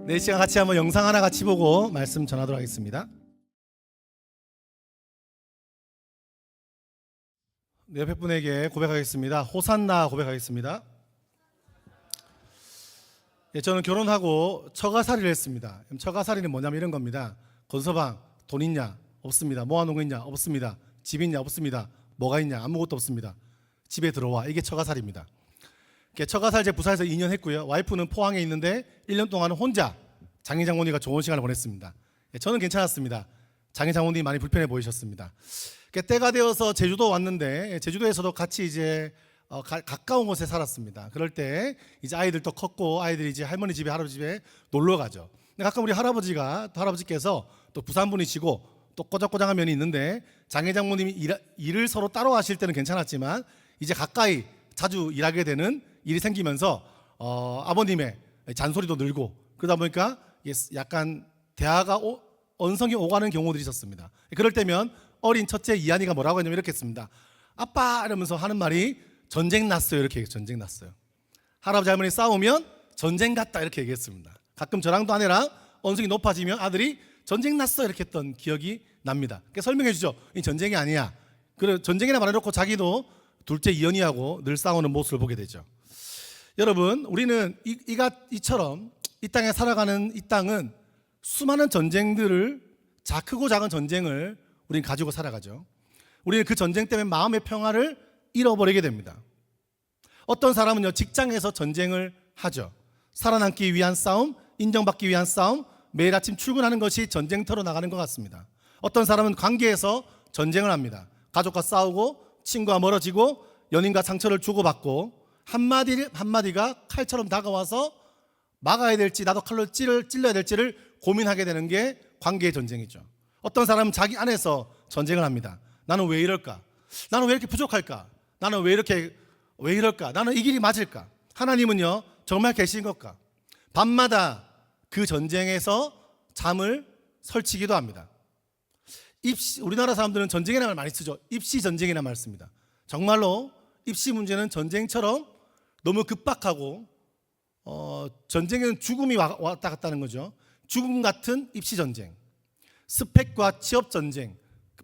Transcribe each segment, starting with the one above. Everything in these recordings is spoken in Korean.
네, 이 시간 같이 한번 영상 하나 같이 보고 말씀 전하도록 하겠습니다. 네, 옆에 분에게 고백하겠습니다. 호산나 고백하겠습니다. 예, 저는 결혼하고 처가살이를 했습니다. 처가살이는 뭐냐면 이런 겁니다. 건서방 돈 있냐? 없습니다. 모아놓은 거 있냐? 없습니다. 집 있냐? 없습니다. 뭐가 있냐? 아무것도 없습니다. 집에 들어와. 이게 처가살입니다. 처가살 제 부산에서 2년 했고요. 와이프는 포항에 있는데 1년 동안은 혼자 장인 장모님과 좋은 시간을 보냈습니다. 저는 괜찮았습니다. 장인 장모님이 많이 불편해 보이셨습니다. 때가 되어서 제주도 왔는데 제주도에서도 같이 이제 가까운 곳에 살았습니다. 그럴 때 이제 아이들도 컸고 아이들이 이제 할머니 집에 할아버지 집에 놀러 가죠. 근데 가끔 우리 할아버지께서 또 부산분이시고 또 꼬작꼬작한 면이 있는데 장인 장모님이 일을 서로 따로 하실 때는 괜찮았지만 이제 가까이 자주 일하게 되는 일이 생기면서 아버님의 잔소리도 늘고 그러다 보니까 약간 대화가 언성이 오가는 경우들이 있었습니다. 그럴 때면 어린 첫째 이한이가 뭐라고 했냐면 이렇게 했습니다. 아빠 이러면서 하는 말이 전쟁 났어요. 이렇게 얘기해요. 전쟁 났어요. 할아버지 할머니 싸우면 전쟁 갔다 이렇게 얘기했습니다. 가끔 저랑도 아내랑 언성이 높아지면 아들이 전쟁 났어 이렇게 했던 기억이 납니다. 설명해 주죠. 이 전쟁이 아니야. 그래 전쟁이나 말해놓고 자기도 둘째 이현이하고 늘 싸우는 모습을 보게 되죠. 여러분, 우리는 이처럼 이 땅에 살아가는 이 땅은 수많은 전쟁들을 크고 작은 전쟁을 우리는 가지고 살아가죠. 우리는 그 전쟁 때문에 마음의 평화를 잃어버리게 됩니다. 어떤 사람은요 직장에서 전쟁을 하죠. 살아남기 위한 싸움, 인정받기 위한 싸움, 매일 아침 출근하는 것이 전쟁터로 나가는 것 같습니다. 어떤 사람은 관계에서 전쟁을 합니다. 가족과 싸우고 친구와 멀어지고 연인과 상처를 주고받고 한마디가 칼처럼 다가와서 막아야 될지 나도 칼로 찔러야 될지를 고민하게 되는 게 관계의 전쟁이죠. 어떤 사람은 자기 안에서 전쟁을 합니다. 나는 왜 이럴까? 나는 왜 이렇게 부족할까? 나는 왜 이럴까? 나는 이 길이 맞을까? 하나님은요 정말 계신 것까? 밤마다 그 전쟁에서 잠을 설치기도 합니다. 우리나라 사람들은 전쟁이라는 말 많이 쓰죠. 입시 전쟁이라는 말 씁니다. 정말로 입시 문제는 전쟁처럼 너무 급박하고 전쟁에는 죽음이 왔다 갔다 하는 거죠. 죽음 같은 입시 전쟁, 스펙과 취업 전쟁,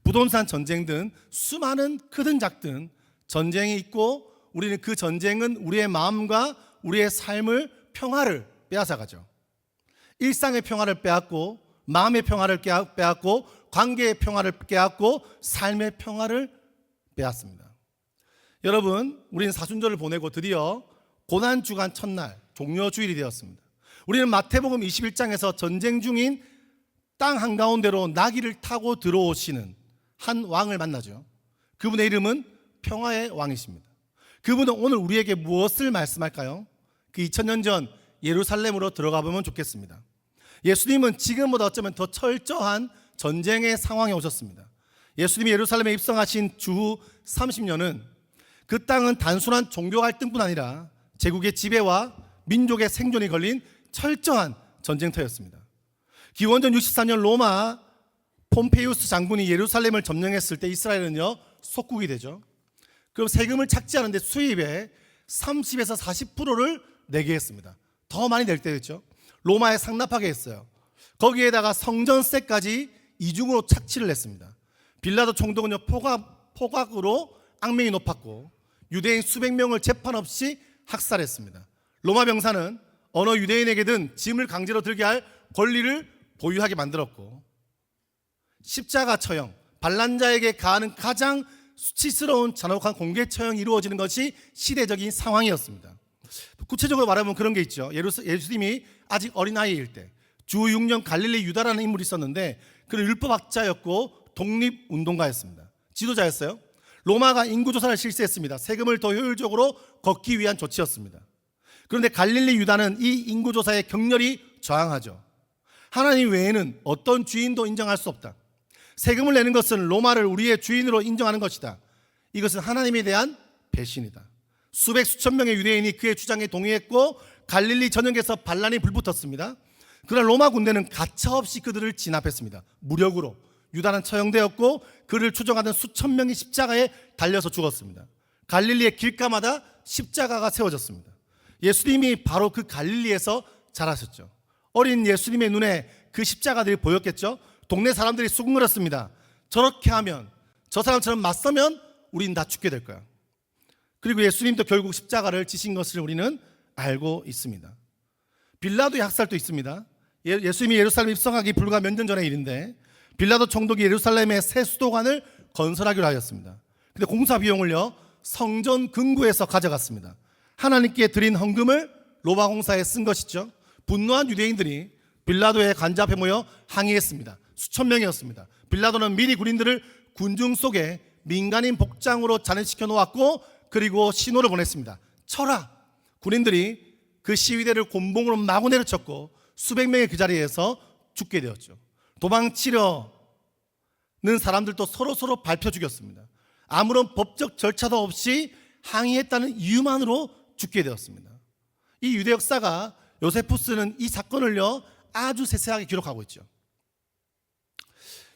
부동산 전쟁 등 수많은 크든 작든 전쟁이 있고 우리는 그 전쟁은 우리의 마음과 우리의 삶을 평화를 빼앗아가죠. 일상의 평화를 빼앗고 마음의 평화를 빼앗고 관계의 평화를 빼앗고 삶의 평화를 빼앗습니다. 여러분, 우리는 사순절을 보내고 드디어 고난주간 첫날 종려주일이 되었습니다. 우리는 마태복음 21장에서 전쟁 중인 땅 한가운데로 나귀를 타고 들어오시는 한 왕을 만나죠. 그분의 이름은 평화의 왕이십니다. 그분은 오늘 우리에게 무엇을 말씀할까요? 그 2000년 전 예루살렘으로 들어가 보면 좋겠습니다. 예수님은 지금보다 어쩌면 더 철저한 전쟁의 상황에 오셨습니다. 예수님이 예루살렘에 입성하신 주후 30년은 그 땅은 단순한 종교 갈등뿐 아니라 제국의 지배와 민족의 생존이 걸린 철저한 전쟁터였습니다. 기원전 64년 로마 폼페이우스 장군이 예루살렘을 점령했을 때 이스라엘은요 속국이 되죠. 그럼 세금을 착지하는데 수입의 30에서 40%를 내게 했습니다. 더 많이 낼 때였죠. 로마에 상납하게 했어요. 거기에다가 성전세까지 이중으로 착취를 했습니다. 빌라도 총독은요 포각으로 악명이 높았고 유대인 수백 명을 재판 없이 학살했습니다. 로마 병사는 어느 유대인에게든 짐을 강제로 들게 할 권리를 보유하게 만들었고 십자가 처형, 반란자에게 가하는 가장 수치스러운 잔혹한 공개 처형이 이루어지는 것이 시대적인 상황이었습니다. 구체적으로 말하면 그런 게 있죠. 예수님이 아직 어린아이일 때 주 6년 갈릴리 유다라는 인물이 있었는데 그는 율법학자였고 독립운동가였습니다. 지도자였어요. 로마가 인구조사를 실시했습니다. 세금을 더 효율적으로 걷기 위한 조치였습니다. 그런데 갈릴리 유다는 이 인구조사에 격렬히 저항하죠. 하나님 외에는 어떤 주인도 인정할 수 없다. 세금을 내는 것은 로마를 우리의 주인으로 인정하는 것이다. 이것은 하나님에 대한 배신이다. 수백 수천 명의 유대인이 그의 주장에 동의했고 갈릴리 전역에서 반란이 불붙었습니다. 그러나 로마 군대는 가차없이 그들을 진압했습니다. 무력으로. 유다는 처형되었고 그를 추종하던 수천 명이 십자가에 달려서 죽었습니다. 갈릴리의 길가마다 십자가가 세워졌습니다. 예수님이 바로 그 갈릴리에서 자라셨죠. 어린 예수님의 눈에 그 십자가들이 보였겠죠. 동네 사람들이 수군거렸습니다. 저렇게 하면, 저 사람처럼 맞서면 우린 다 죽게 될 거야. 그리고 예수님도 결국 십자가를 지신 것을 우리는 알고 있습니다. 빌라도의 학살도 있습니다. 예수님이 예루살렘 입성하기 불과 몇 년 전의 일인데 빌라도 총독이 예루살렘의 새 수도관을 건설하기로 하였습니다. 근데 공사 비용을요 성전 근구에서 가져갔습니다. 하나님께 드린 헌금을 로마 공사에 쓴 것이죠. 분노한 유대인들이 빌라도의 관저 앞에 모여 항의했습니다. 수천 명이었습니다. 빌라도는 미리 군인들을 군중 속에 민간인 복장으로 잔해시켜 놓았고 그리고 신호를 보냈습니다. 쳐라! 군인들이 그 시위대를 곤봉으로 마구 내려쳤고 수백 명이 그 자리에서 죽게 되었죠. 도망치려는 사람들도 서로 밟혀 죽였습니다. 아무런 법적 절차도 없이 항의했다는 이유만으로 죽게 되었습니다. 이 유대 역사가 요세푸스는 이 사건을요 아주 세세하게 기록하고 있죠.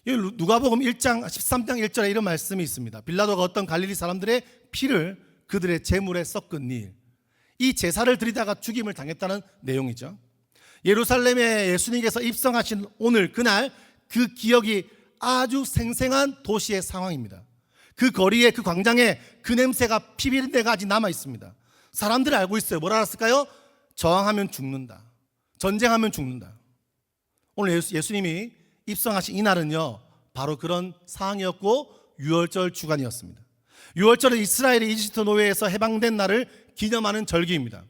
누가복음 1장 13장 1절에 이런 말씀이 있습니다. 빌라도가 어떤 갈릴리 사람들의 피를 그들의 제물에 섞은 일, 이 제사를 드리다가 죽임을 당했다는 내용이죠. 예루살렘에 예수님께서 입성하신 오늘 그날 그 기억이 아주 생생한 도시의 상황입니다. 그 거리에 그 광장에 그 냄새가 피비린 데가 아직 남아 있습니다. 사람들이 알고 있어요. 뭘 알았을까요? 저항하면 죽는다. 전쟁하면 죽는다. 오늘 예수님이 입성하신 이날은요 바로 그런 상황이었고 유월절 주간이었습니다. 유월절은 이스라엘이 이집트 노예에서 해방된 날을 기념하는 절기입니다.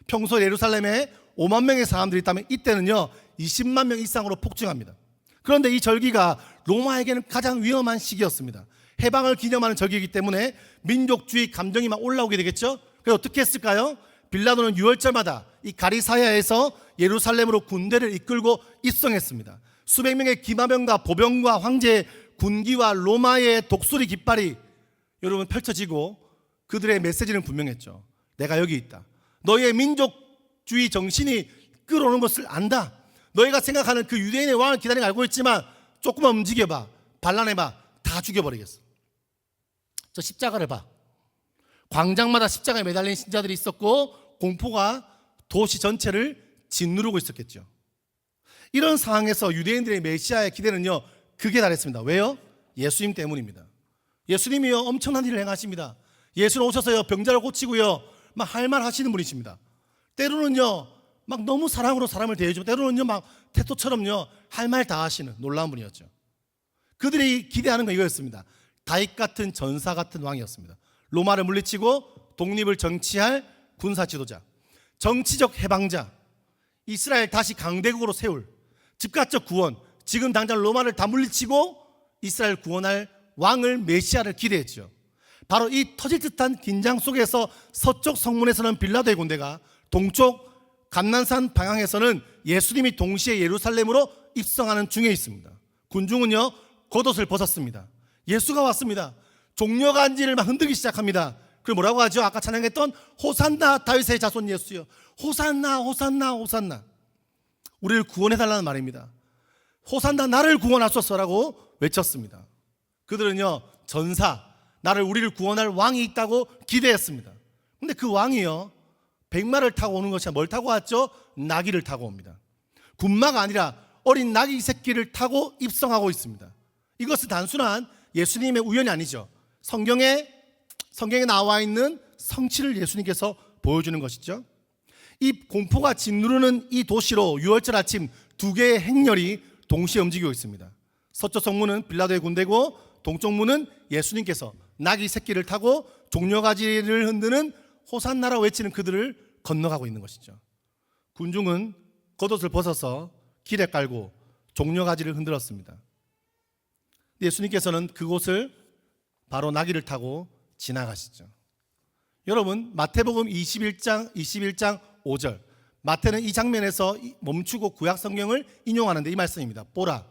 평소 예루살렘에 5만 명의 사람들이 있다면 이때는요 20만 명 이상으로 폭증합니다. 그런데 이 절기가 로마에게는 가장 위험한 시기였습니다. 해방을 기념하는 절기이기 때문에 민족주의 감정이 막 올라오게 되겠죠. 그래서 어떻게 했을까요? 빌라도는 유월절마다 이 가리사야에서 예루살렘으로 군대를 이끌고 입성했습니다. 수백 명의 기마병과 보병과 황제의 군기와 로마의 독수리 깃발이 여러분 펼쳐지고 그들의 메시지는 분명했죠. 내가 여기 있다. 너희의 민족주의 정신이 끌어오는 것을 안다. 너희가 생각하는 그 유대인의 왕을 기다리는 걸 알고 있지만 조금만 움직여봐, 반란해봐, 다 죽여버리겠어. 저 십자가를 봐. 광장마다 십자가에 매달린 신자들이 있었고 공포가 도시 전체를 짓누르고 있었겠죠. 이런 상황에서 유대인들의 메시아의 기대는요 극에 달했습니다. 왜요? 예수님 때문입니다. 예수님이요 엄청난 일을 행하십니다. 예수님 오셔서요 병자를 고치고요 막 할 말 하시는 분이십니다. 때로는요 막 너무 사랑으로 사람을 대해주고 때로는요 막 태토처럼요 할 말 다 하시는 놀라운 분이었죠. 그들이 기대하는 건 이거였습니다. 다윗 같은 전사 같은 왕이었습니다. 로마를 물리치고 독립을 정치할 군사 지도자, 정치적 해방자, 이스라엘 다시 강대국으로 세울 즉각적 구원, 지금 당장 로마를 다 물리치고 이스라엘 구원할 왕을 메시아를 기대했죠. 바로 이 터질 듯한 긴장 속에서 서쪽 성문에서는 빌라도의 군대가, 동쪽 감난산 방향에서는 예수님이 동시에 예루살렘으로 입성하는 중에 있습니다. 군중은요 겉옷을 벗었습니다. 예수가 왔습니다. 종려간지를 막 흔들기 시작합니다. 그리고 뭐라고 하죠? 아까 찬양했던 호산나 다윗의 자손 예수여, 호산나 호산나 호산나, 우리를 구원해달라는 말입니다. 호산나 나를 구원하소서라고 외쳤습니다. 그들은요 전사, 우리를 구원할 왕이 있다고 기대했습니다. 근데 그 왕이요 백마를 타고 오는 것이 아니라 뭘 타고 왔죠? 나귀를 타고 옵니다. 군마가 아니라 어린 나귀 새끼를 타고 입성하고 있습니다. 이것은 단순한 예수님의 우연이 아니죠. 성경에 나와 있는 성취를 예수님께서 보여주는 것이죠. 이 공포가 짓누르는 이 도시로 유월절 아침 두 개의 행렬이 동시에 움직이고 있습니다. 서쪽 성문은 빌라도의 군대고 동쪽 문은 예수님께서 나귀 새끼를 타고 종려가지를 흔드는 호산나라고 외치는 그들을 건너가고 있는 것이죠. 군중은 겉옷을 벗어서 길에 깔고 종려가지를 흔들었습니다. 예수님께서는 그곳을 바로 나귀를 타고 지나가시죠. 여러분 마태복음 21장 5절, 마태는 이 장면에서 멈추고 구약 성경을 인용하는데 이 말씀입니다. 보라,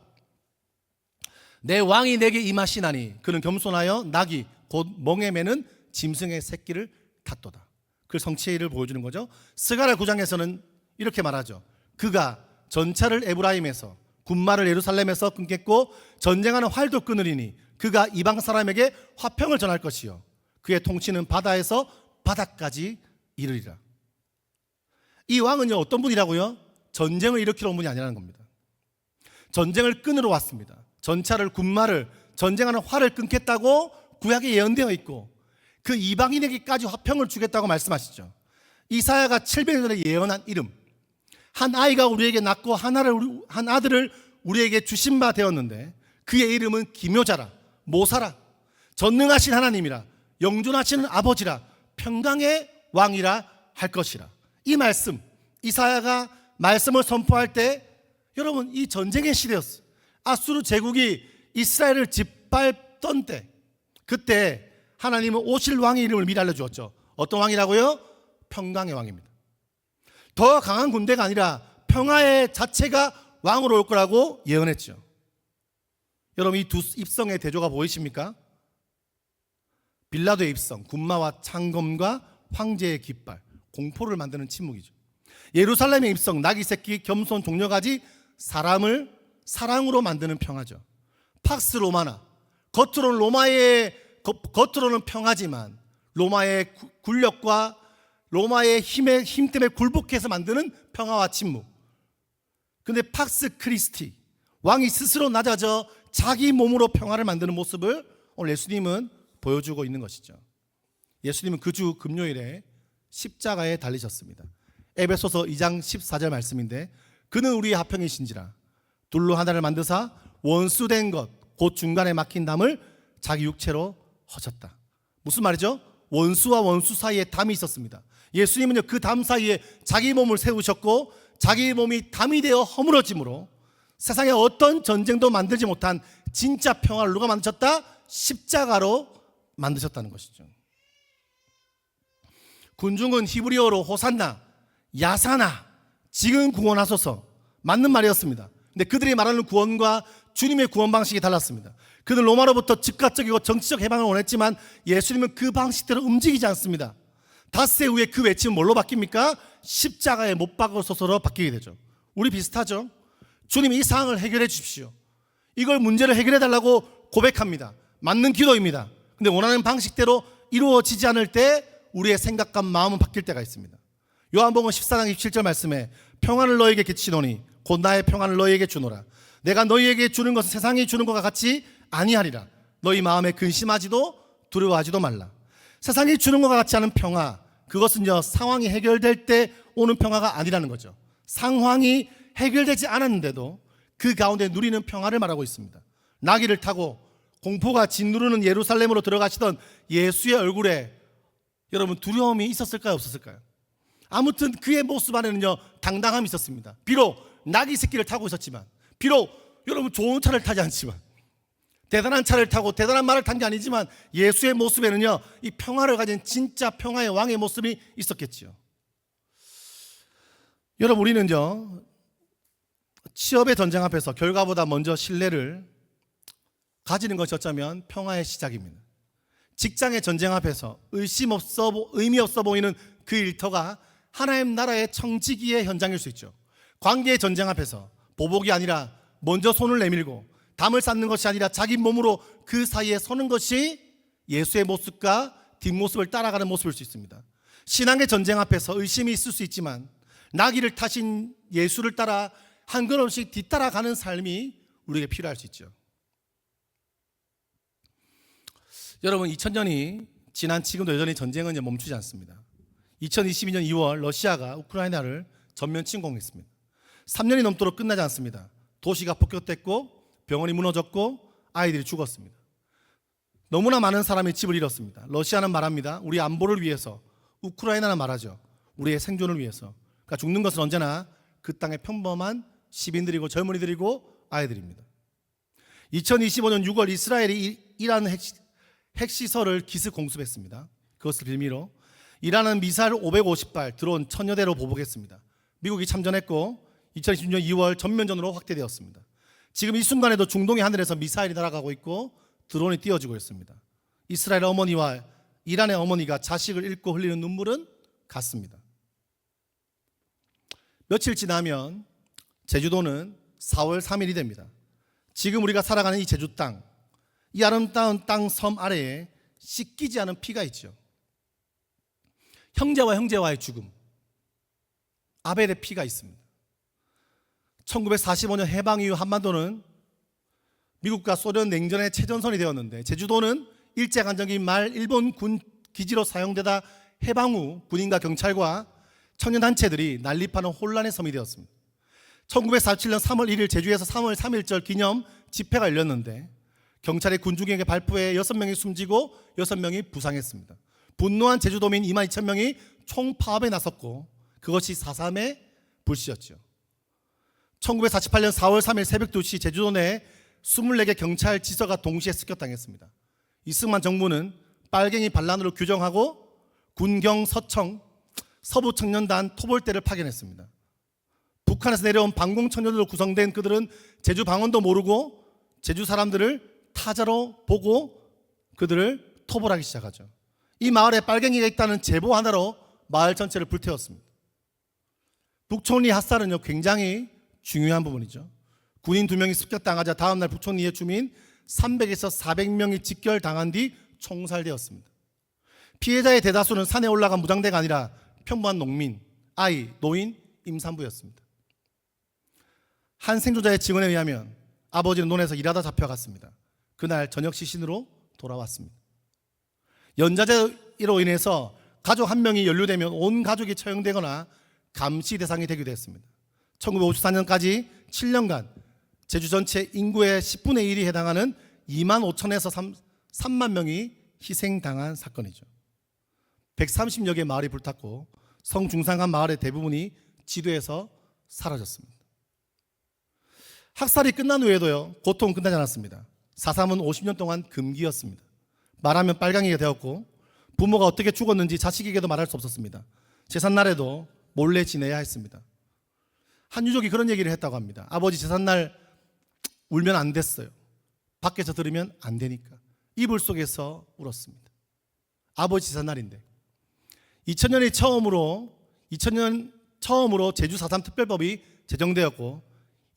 내 왕이 내게 임하시나니 그는 겸손하여 나귀 곧 멍에 매는 짐승의 새끼를 탔도다. 그 성취를 보여주는 거죠. 스가랴 9장에서는 이렇게 말하죠. 그가 전차를 에브라임에서 군마를 예루살렘에서 끊겠고 전쟁하는 활도 끊으리니 그가 이방 사람에게 화평을 전할 것이요 그의 통치는 바다에서 바다까지 이르리라. 이 왕은요 어떤 분이라고요? 전쟁을 일으키러 온 분이 아니라는 겁니다. 전쟁을 끊으러 왔습니다. 전차를, 군마를, 전쟁하는 활을 끊겠다고 구약에 예언되어 있고 그 이방인에게까지 화평을 주겠다고 말씀하시죠. 이사야가 700년 전에 예언한 이름, 한 아이가 우리에게 낳고 한 아들을 우리에게 주신 바 되었는데 그의 이름은 기묘자라, 모사라, 전능하신 하나님이라, 영존하시는 아버지라, 평강의 왕이라 할 것이라. 이 말씀, 이사야가 말씀을 선포할 때 여러분 이 전쟁의 시대였어요. 아수르 제국이 이스라엘을 짓밟던 때, 그때 하나님은 오실 왕의 이름을 미리 알려주었죠. 어떤 왕이라고요? 평강의 왕입니다. 더 강한 군대가 아니라 평화의 자체가 왕으로 올 거라고 예언했죠. 여러분 이 두 입성의 대조가 보이십니까? 빌라도의 입성, 군마와 창검과 황제의 깃발, 공포를 만드는 침묵이죠. 예루살렘의 입성, 나귀 새끼, 겸손, 종려가지, 사람을 사랑으로 만드는 평화죠. 팍스 로마나, 겉으로는 평화지만 로마의 굴력과 로마의 힘 때문에 굴복해서 만드는 평화와 침묵. 근데 팍스 크리스티, 왕이 스스로 낮아져 자기 몸으로 평화를 만드는 모습을 오늘 예수님은 보여주고 있는 것이죠. 예수님은 그 주 금요일에 십자가에 달리셨습니다. 에베소서 2장 14절 말씀인데 그는 우리의 화평이신지라 둘로 하나를 만드사 원수된 것 곧 중간에 막힌 담을 자기 육체로 허셨다. 무슨 말이죠? 원수와 원수 사이에 담이 있었습니다. 예수님은요 그 담 사이에 자기 몸을 세우셨고 자기 몸이 담이 되어 허물어짐으로 세상에 어떤 전쟁도 만들지 못한 진짜 평화를 누가 만드셨다? 십자가로 만드셨다는 것이죠. 군중은 히브리어로 호산나, 야사나, 지금 구원하소서, 맞는 말이었습니다. 근데 그들이 말하는 구원과 주님의 구원 방식이 달랐습니다. 그들 로마로부터 즉각적이고 정치적 해방을 원했지만 예수님은 그 방식대로 움직이지 않습니다. 닷새 후에 그 외침은 뭘로 바뀝니까? 십자가에 못 박으소서로 바뀌게 되죠. 우리 비슷하죠? 주님 이 상황을 해결해 주십시오. 이걸 문제를 해결해 달라고 고백합니다. 맞는 기도입니다. 근데 원하는 방식대로 이루어지지 않을 때 우리의 생각과 마음은 바뀔 때가 있습니다. 요한복음 14장 27절 말씀에 평안을 너에게 끼치노니 곧 나의 평안을 너에게 주노라. 내가 너희에게 주는 것은 세상이 주는 것과 같이 아니하리라. 너희 마음에 근심하지도 두려워하지도 말라. 세상이 주는 것과 같지 않은 평화, 그것은요 상황이 해결될 때 오는 평화가 아니라는 거죠. 상황이 해결되지 않았는데도 그 가운데 누리는 평화를 말하고 있습니다. 나귀를 타고 공포가 짓누르는 예루살렘으로 들어가시던 예수의 얼굴에 여러분 두려움이 있었을까요? 없었을까요? 아무튼 그의 모습 안에는요 당당함이 있었습니다. 비록 나귀 새끼를 타고 있었지만, 비록 여러분 좋은 차를 타지 않지만, 대단한 차를 타고 대단한 말을 탄 게 아니지만 예수의 모습에는요 이 평화를 가진 진짜 평화의 왕의 모습이 있었겠지요. 여러분 우리는요 취업의 전쟁 앞에서 결과보다 먼저 신뢰를 가지는 것이 어쩌면 평화의 시작입니다. 직장의 전쟁 앞에서 의미 없어 보이는 그 일터가 하나님 나라의 청지기의 현장일 수 있죠. 관계의 전쟁 앞에서 보복이 아니라 먼저 손을 내밀고 담을 쌓는 것이 아니라 자기 몸으로 그 사이에 서는 것이 예수의 모습과 뒷모습을 따라가는 모습일 수 있습니다. 신앙의 전쟁 앞에서 의심이 있을 수 있지만 나귀를 타신 예수를 따라 한 걸음씩 뒤따라가는 삶이 우리에게 필요할 수 있죠. 여러분 2000년이 지난 지금도 여전히 전쟁은 멈추지 않습니다. 2022년 2월 러시아가 우크라이나를 전면 침공했습니다. 3년이 넘도록 끝나지 않습니다. 도시가 폭격됐고 병원이 무너졌고 아이들이 죽었습니다. 너무나 많은 사람이 집을 잃었습니다. 러시아는 말합니다. 우리 안보를 위해서, 우크라이나는 말하죠. 우리의 생존을 위해서. 그러니까 죽는 것은 언제나 그 땅의 평범한 시민들이고 젊은이들이고 아이들입니다. 2025년 6월 이스라엘이 이란 핵시설을 기습 공습했습니다. 그것을 빌미로 이란은 미사일 550발, 드론 1000여 대로 보복했습니다. 미국이 참전했고 2026년 2월 전면전으로 확대되었습니다. 지금 이 순간에도 중동의 하늘에서 미사일이 날아가고 있고 드론이 띄워지고 있습니다. 이스라엘 어머니와 이란의 어머니가 자식을 잃고 흘리는 눈물은 같습니다. 며칠 지나면 제주도는 4월 3일이 됩니다. 지금 우리가 살아가는 이 제주 땅, 이 아름다운 땅 섬 아래에 씻기지 않은 피가 있죠. 형제와 형제와의 죽음, 아벨의 피가 있습니다. 1945년 해방 이후 한반도는 미국과 소련 냉전의 최전선이 되었는데 제주도는 일제강점기 말 일본 군 기지로 사용되다 해방 후 군인과 경찰과 청년단체들이 난립하는 혼란의 섬이 되었습니다. 1947년 3월 1일 제주에서 3월 3일절 기념 집회가 열렸는데 경찰이 군중에게 발포해 6명이 숨지고 6명이 부상했습니다. 분노한 제주도민 2만 2천 명이 총파업에 나섰고 그것이 4.3의 불씨였죠. 1948년 4월 3일 새벽 2시 제주도 내 24개 경찰 지서가 동시에 습격당했습니다. 이승만 정부는 빨갱이 반란으로 규정하고 군경 서청 서부청년단 토벌대를 파견했습니다. 북한에서 내려온 방공청년들로 구성된 그들은 제주 방언도 모르고 제주 사람들을 타자로 보고 그들을 토벌하기 시작하죠. 이 마을에 빨갱이가 있다는 제보 하나로 마을 전체를 불태웠습니다. 북촌리 핫살은요 굉장히 중요한 부분이죠. 군인 2명이 습격당하자 다음날 북촌리의 주민 300에서 400명이 직결당한 뒤 총살되었습니다. 피해자의 대다수는 산에 올라간 무장대가 아니라 평범한 농민, 아이, 노인, 임산부였습니다. 한 생존자의 증언에 의하면 아버지는 논에서 일하다 잡혀갔습니다. 그날 저녁 시신으로 돌아왔습니다. 연좌제로 인해서 가족 한 명이 연루되면 온 가족이 처형되거나 감시 대상이 되기도 했습니다. 1954년까지 7년간 제주 전체 인구의 10분의 1이 해당하는 2만 5천에서 3만 명이 희생당한 사건이죠. 130여 개 마을이 불탔고 성중상한 마을의 대부분이 지도에서 사라졌습니다. 학살이 끝난 후에도요 고통은 끝나지 않았습니다. 4.3은 50년 동안 금기였습니다. 말하면 빨강이가 되었고 부모가 어떻게 죽었는지 자식에게도 말할 수 없었습니다. 제삿날에도 몰래 지내야 했습니다. 한 유족이 그런 얘기를 했다고 합니다. 아버지 제삿날 울면 안 됐어요. 밖에서 들으면 안 되니까 이불 속에서 울었습니다. 아버지 제삿날인데 2000년 처음으로 제주 4.3 특별법이 제정되었고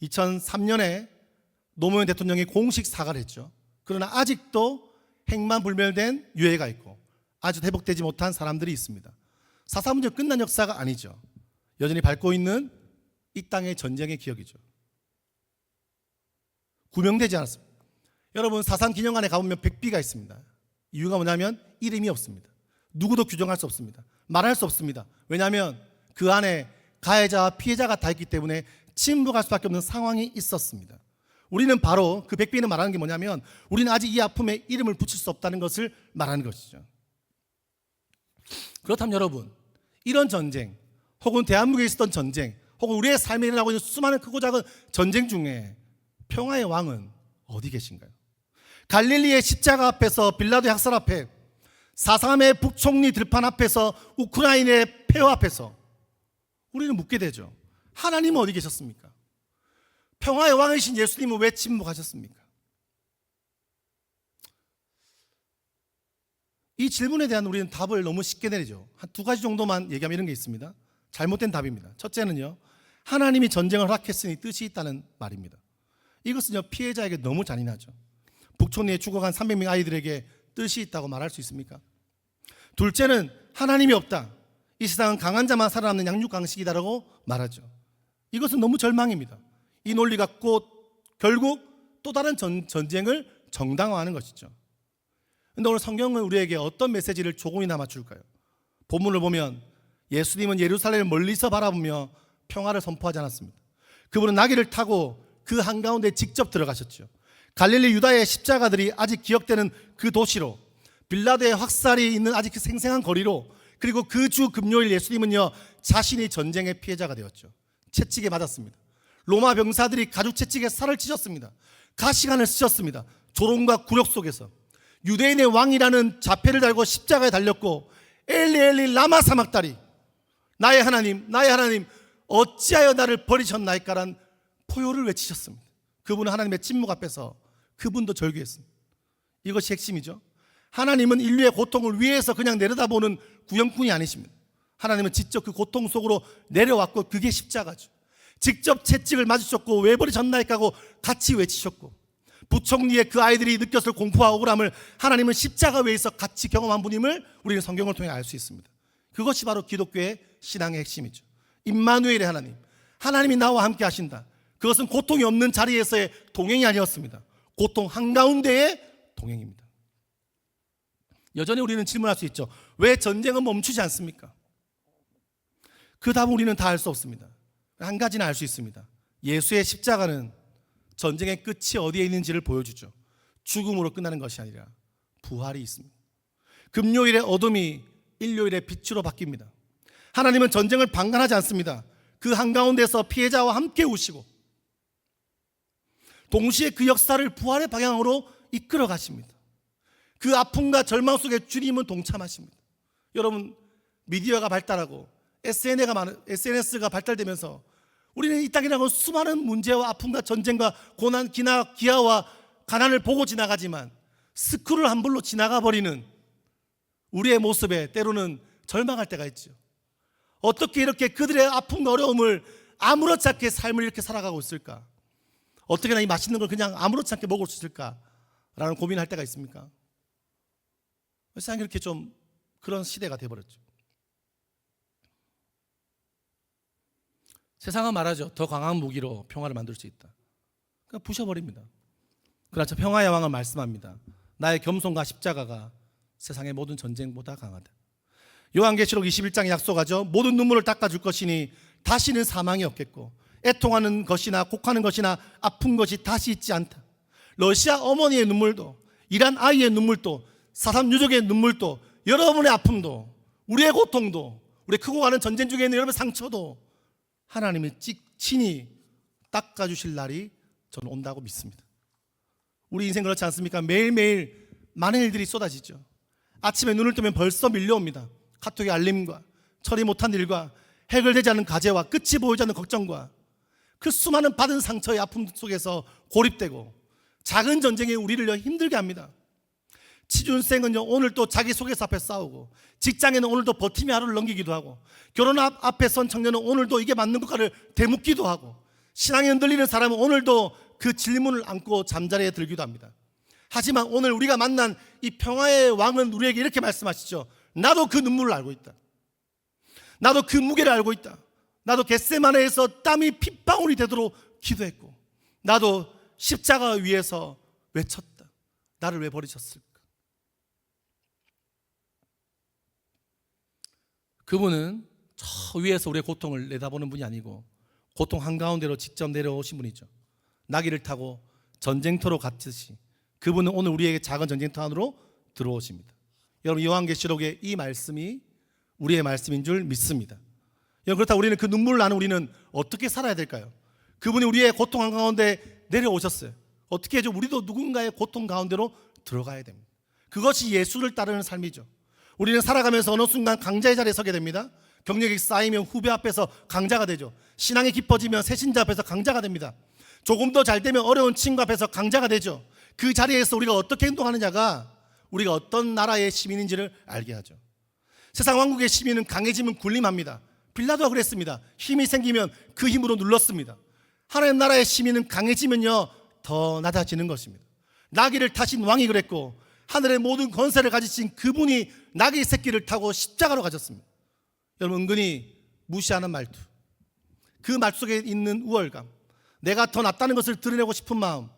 2003년에 노무현 대통령이 공식 사과를 했죠. 그러나 아직도 행만 불멸된 유해가 있고 아직 회복되지 못한 사람들이 있습니다. 4.3 문제 끝난 역사가 아니죠. 여전히 밟고 있는 이 땅의 전쟁의 기억이죠. 구명되지 않았습니다. 여러분 4.3 기념관에 가보면 백비가 있습니다. 이유가 뭐냐면 이름이 없습니다. 누구도 규정할 수 없습니다. 말할 수 없습니다. 왜냐하면 그 안에 가해자와 피해자가 다 있기 때문에 침묵할 수밖에 없는 상황이 있었습니다. 우리는 바로 그 백비는 말하는 게 뭐냐면 우리는 아직 이 아픔에 이름을 붙일 수 없다는 것을 말하는 것이죠. 그렇다면 여러분 이런 전쟁 혹은 대한민국에 있었던 전쟁 혹은 우리의 삶에 일어나고 있는 수많은 크고 작은 전쟁 중에 평화의 왕은 어디 계신가요? 갈릴리의 십자가 앞에서 빌라도의 학살 앞에 4.3의 북총리 들판 앞에서 우크라이나의 폐허 앞에서 우리는 묻게 되죠. 하나님은 어디 계셨습니까? 평화의 왕이신 예수님은 왜 침묵하셨습니까? 이 질문에 대한 우리는 답을 너무 쉽게 내리죠. 한 2가지 정도만 얘기하면 이런 게 있습니다. 잘못된 답입니다. 첫째는요, 하나님이 전쟁을 허락했으니 뜻이 있다는 말입니다. 이것은요 피해자에게 너무 잔인하죠. 북촌리에 죽어간 300명 아이들에게 뜻이 있다고 말할 수 있습니까? 둘째는 하나님이 없다, 이 세상은 강한 자만 살아남는 양육강식이다라고 말하죠. 이것은 너무 절망입니다. 이 논리가 결국 또 다른 전쟁을 정당화하는 것이죠. 그런데 오늘 성경은 우리에게 어떤 메시지를 조금이나마 줄까요? 본문을 보면 예수님은 예루살렘을 멀리서 바라보며 평화를 선포하지 않았습니다. 그분은 나귀를 타고 그 한가운데 직접 들어가셨죠. 갈릴리 유다의 십자가들이 아직 기억되는 그 도시로, 빌라도의 확살이 있는 아직 그 생생한 거리로, 그리고 그 주 금요일 예수님은요 자신이 전쟁의 피해자가 되었죠. 채찍에 맞았습니다. 로마 병사들이 가죽 채찍에 살을 찢었습니다. 가시관을 찢었습니다. 조롱과 굴욕 속에서 유대인의 왕이라는 자패를 달고 십자가에 달렸고 엘리 엘리 라마 사막다리, 나의 하나님 나의 하나님 어찌하여 나를 버리셨나이까란 포효를 외치셨습니다. 그분은 하나님의 침묵 앞에서 그분도 절규했습니다. 이것이 핵심이죠. 하나님은 인류의 고통을 위에서 그냥 내려다보는 구형꾼이 아니십니다. 하나님은 직접 그 고통 속으로 내려왔고 그게 십자가죠. 직접 채찍을 맞으셨고 왜 버리셨나이까 하고 같이 외치셨고, 부총리의 그 아이들이 느꼈을 공포와 억울함을 하나님은 십자가 위에서 같이 경험한 분임을 우리는 성경을 통해 알 수 있습니다. 그것이 바로 기독교의 신앙의 핵심이죠. 임마누엘의 하나님, 하나님이 나와 함께 하신다. 그것은 고통이 없는 자리에서의 동행이 아니었습니다. 고통 한가운데의 동행입니다. 여전히 우리는 질문할 수 있죠. 왜 전쟁은 멈추지 않습니까? 그 답은 우리는 다 알 수 없습니다. 한 가지는 알 수 있습니다. 예수의 십자가는 전쟁의 끝이 어디에 있는지를 보여주죠. 죽음으로 끝나는 것이 아니라 부활이 있습니다. 금요일의 어둠이 일요일의 빛으로 바뀝니다. 하나님은 전쟁을 방관하지 않습니다. 그 한가운데서 피해자와 함께 우시고 동시에 그 역사를 부활의 방향으로 이끌어 가십니다. 그 아픔과 절망 속에 주님은 동참하십니다. 여러분, 미디어가 발달하고 SNS가 발달되면서 우리는 이 땅이라고 수많은 문제와 아픔과 전쟁과 고난, 기아와 가난을 보고 지나가지만 스크롤 한 불로 지나가 버리는 우리의 모습에 때로는 절망할 때가 있죠. 어떻게 이렇게 그들의 아픔과 어려움을 아무렇지 않게 삶을 이렇게 살아가고 있을까? 어떻게 이 맛있는 걸 그냥 아무렇지 않게 먹을 수 있을까라는 고민할 때가 있습니까? 세상이 이렇게 좀 그런 시대가 돼버렸죠. 세상은 말하죠. 더 강한 무기로 평화를 만들 수 있다. 그냥 부셔버립니다. 그러나 저 평화의 왕은 말씀합니다. 나의 겸손과 십자가가 세상의 모든 전쟁보다 강하다. 요한계시록 21장에 약속하죠. 모든 눈물을 닦아줄 것이니 다시는 사망이 없겠고 애통하는 것이나 곡하는 것이나 아픈 것이 다시 있지 않다. 러시아 어머니의 눈물도, 이란 아이의 눈물도, 사삼 유족의 눈물도, 여러분의 아픔도, 우리의 고통도, 우리 크고 가는 전쟁 중에 있는 여러분의 상처도 하나님이 친히 닦아주실 날이 저는 온다고 믿습니다. 우리 인생 그렇지 않습니까? 매일매일 많은 일들이 쏟아지죠. 아침에 눈을 뜨면 벌써 밀려옵니다. 카톡의 알림과 처리 못한 일과 해결되지 않은 과제와 끝이 보이지 않는 걱정과 그 수많은 받은 상처의 아픔 속에서 고립되고 작은 전쟁이 우리를 힘들게 합니다. 취준생은요, 오늘 또 자기 소개서 앞에 싸우고, 직장에는 오늘도 버티며 하루를 넘기기도 하고, 결혼 앞에 선 청년은 오늘도 이게 맞는 것까를 되묻기도 하고, 신앙이 흔들리는 사람은 오늘도 그 질문을 안고 잠자리에 들기도 합니다. 하지만 오늘 우리가 만난 이 평화의 왕은 우리에게 이렇게 말씀하시죠. 나도 그 눈물을 알고 있다. 나도 그 무게를 알고 있다. 나도 겟세마네에서 땀이 핏방울이 되도록 기도했고, 나도 십자가 위에서 외쳤다. 나를 왜 버리셨을까? 그분은 저 위에서 우리의 고통을 내다보는 분이 아니고 고통 한가운데로 직접 내려오신 분이죠. 나귀를 타고 전쟁터로 갔듯이 그분은 오늘 우리에게 작은 전쟁터 안으로 들어오십니다. 여러분, 요한계시록의 이 말씀이 우리의 말씀인 줄 믿습니다. 여러분, 그렇다고 우리는 그 눈물을 나는 우리는 어떻게 살아야 될까요? 그분이 우리의 고통 한가운데 내려오셨어요. 어떻게 해죠? 우리도 누군가의 고통 가운데로 들어가야 됩니다. 그것이 예수를 따르는 삶이죠. 우리는 살아가면서 어느 순간 강자의 자리에 서게 됩니다. 경력이 쌓이면 후배 앞에서 강자가 되죠. 신앙이 깊어지면 새신자 앞에서 강자가 됩니다. 조금 더 잘 되면 어려운 친구 앞에서 강자가 되죠. 그 자리에서 우리가 어떻게 행동하느냐가 우리가 어떤 나라의 시민인지를 알게 하죠. 세상 왕국의 시민은 강해지면 군림합니다. 빌라도가 그랬습니다. 힘이 생기면 그 힘으로 눌렀습니다. 하나님 나라의 시민은 강해지면요 더 낮아지는 것입니다. 나귀를 타신 왕이 그랬고, 하늘의 모든 권세를 가지신 그분이 나귀 새끼를 타고 십자가로 가셨습니다. 여러분, 은근히 무시하는 말투, 그 말투 속에 있는 우월감, 내가 더 낫다는 것을 드러내고 싶은 마음,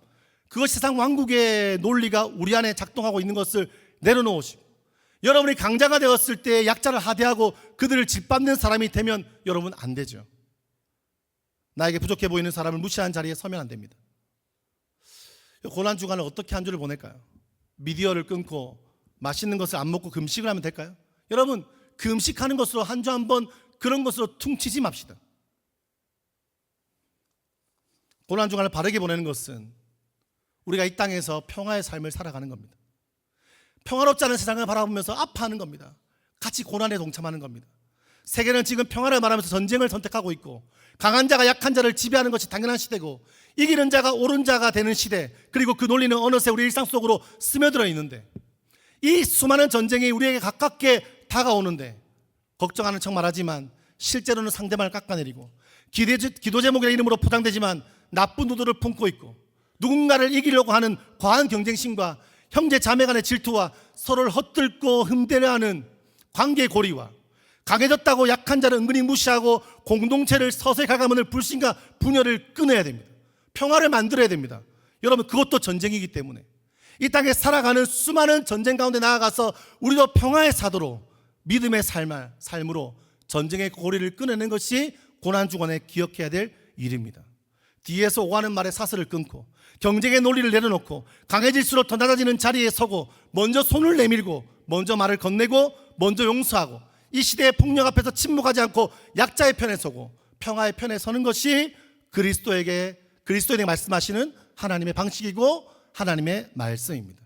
그것이 세상 왕국의 논리가 우리 안에 작동하고 있는 것을 내려놓으시고, 여러분이 강자가 되었을 때 약자를 하대하고 그들을 짓밟는 사람이 되면 여러분 안 되죠. 나에게 부족해 보이는 사람을 무시하는 자리에 서면 안 됩니다. 고난 주간을 어떻게 한 주를 보낼까요? 미디어를 끊고 맛있는 것을 안 먹고 금식을 하면 될까요? 여러분, 금식하는 것으로 한 주 한 번 그런 것으로 퉁치지 맙시다. 고난 주간을 바르게 보내는 것은 우리가 이 땅에서 평화의 삶을 살아가는 겁니다. 평화롭지 않은 세상을 바라보면서 아파하는 겁니다. 같이 고난에 동참하는 겁니다. 세계는 지금 평화를 말하면서 전쟁을 선택하고 있고, 강한 자가 약한 자를 지배하는 것이 당연한 시대고, 이기는 자가 옳은 자가 되는 시대, 그리고 그 논리는 어느새 우리 일상 속으로 스며들어 있는데, 이 수많은 전쟁이 우리에게 가깝게 다가오는데 걱정하는 척 말하지만 실제로는 상대방을 깎아내리고, 기도 제목의 이름으로 포장되지만 나쁜 의도를 품고 있고, 누군가를 이기려고 하는 과한 경쟁심과 형제 자매 간의 질투와 서로를 헛들고 흠대려하는 관계 고리와 강해졌다고 약한 자를 은근히 무시하고 공동체를 서서히 갉아먹는 불신과 분열을 끊어야 됩니다. 평화를 만들어야 됩니다. 여러분, 그것도 전쟁이기 때문에 이 땅에 살아가는 수많은 전쟁 가운데 나아가서 우리도 평화의 사도로 믿음의 삶으로 전쟁의 고리를 끊어내는 것이 고난주간에 기억해야 될 일입니다. 뒤에서 오가는 말에 사슬을 끊고 경쟁의 논리를 내려놓고 강해질수록 더 낮아지는 자리에 서고 먼저 손을 내밀고 먼저 말을 건네고 먼저 용서하고 이 시대의 폭력 앞에서 침묵하지 않고 약자의 편에 서고 평화의 편에 서는 것이 그리스도에게 말씀하시는 하나님의 방식이고 하나님의 말씀입니다.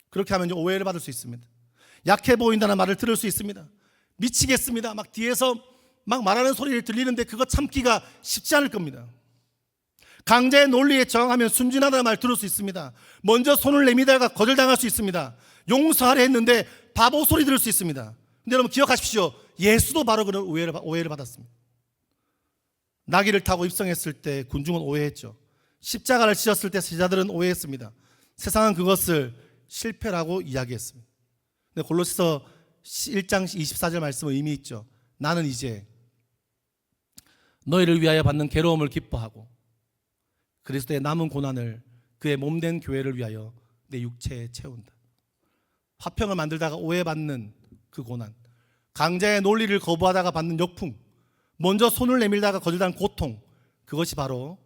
그렇게 하면 오해를 받을 수 있습니다. 약해 보인다는 말을 들을 수 있습니다. 미치겠습니다. 막 뒤에서 막 말하는 소리를 들리는데 그거 참기가 쉽지 않을 겁니다. 강자의 논리에 저항하면 순진하다는 말 들을 수 있습니다. 먼저 손을 내미다가 거절당할 수 있습니다. 용서하려 했는데 바보 소리 들을 수 있습니다. 근데 여러분 기억하십시오. 예수도 바로 그런 오해를 받았습니다. 나귀를 타고 입성했을 때 군중은 오해했죠. 십자가를 지었을 때 제자들은 오해했습니다. 세상은 그것을 실패라고 이야기했습니다. 근데 골로새서 1장 24절 말씀은 의미 있죠. 나는 이제 너희를 위하여 받는 괴로움을 기뻐하고 그리스도의 남은 고난을 그의 몸된 교회를 위하여 내 육체에 채운다. 화평을 만들다가 오해받는 그 고난, 강자의 논리를 거부하다가 받는 역풍, 먼저 손을 내밀다가 거절당한 고통, 그것이 바로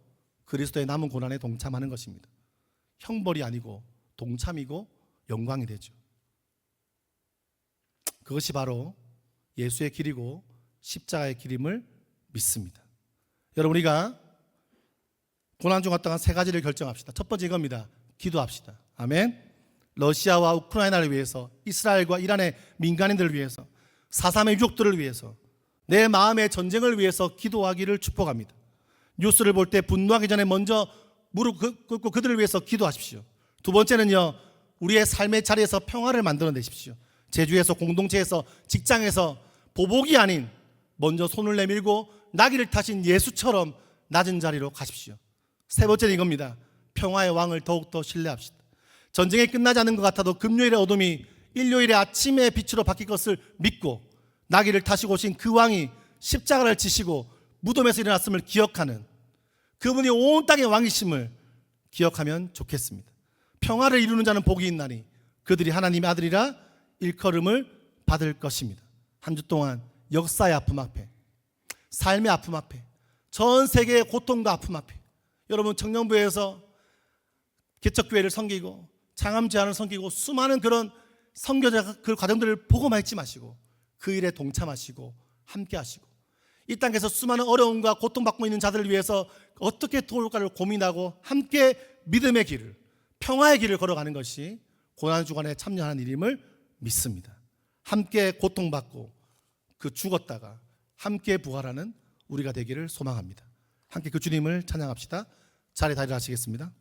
그리스도의 남은 고난에 동참하는 것입니다. 형벌이 아니고 동참이고 영광이 되죠. 그것이 바로 예수의 길이고 십자가의 길임을 믿습니다. 여러분, 우리가 고난 중 어떠한 세 가지를 결정합시다. 첫 번째 이겁니다. 기도합시다. 아멘. 러시아와 우크라이나를 위해서, 이스라엘과 이란의 민간인들을 위해서, 4.3의 유족들을 위해서, 내 마음의 전쟁을 위해서 기도하기를 축복합니다. 뉴스를 볼 때 분노하기 전에 먼저 무릎 꿇고 그들을 위해서 기도하십시오. 두 번째는요, 우리의 삶의 자리에서 평화를 만들어내십시오. 제주에서, 공동체에서, 직장에서 보복이 아닌 먼저 손을 내밀고 나귀를 타신 예수처럼 낮은 자리로 가십시오. 세 번째는 이겁니다. 평화의 왕을 더욱더 신뢰합시다. 전쟁이 끝나지 않은 것 같아도 금요일의 어둠이 일요일의 아침의 빛으로 바뀔 것을 믿고 나귀를 타시고 오신 그 왕이 십자가를 지시고 무덤에서 일어났음을 기억하는, 그분이 온 땅의 왕이심을 기억하면 좋겠습니다. 평화를 이루는 자는 복이 있나니 그들이 하나님의 아들이라 일컬음을 받을 것입니다. 한 주 동안 역사의 아픔 앞에, 삶의 아픔 앞에, 전 세계의 고통과 아픔 앞에 여러분 청년부에서 개척교회를 섬기고 창암제안을 섬기고 수많은 그런 선교자 그 과정들을 보고만 있지 마시고 그 일에 동참하시고 함께 하시고 이 땅에서 수많은 어려움과 고통받고 있는 자들을 위해서 어떻게 도울까를 고민하고 함께 믿음의 길을, 평화의 길을 걸어가는 것이 고난주간에 참여하는 일임을 믿습니다. 함께 고통받고 그 죽었다가 함께 부활하는 우리가 되기를 소망합니다. 함께 그 주님을 찬양합시다. 자리에 다리를 하시겠습니다.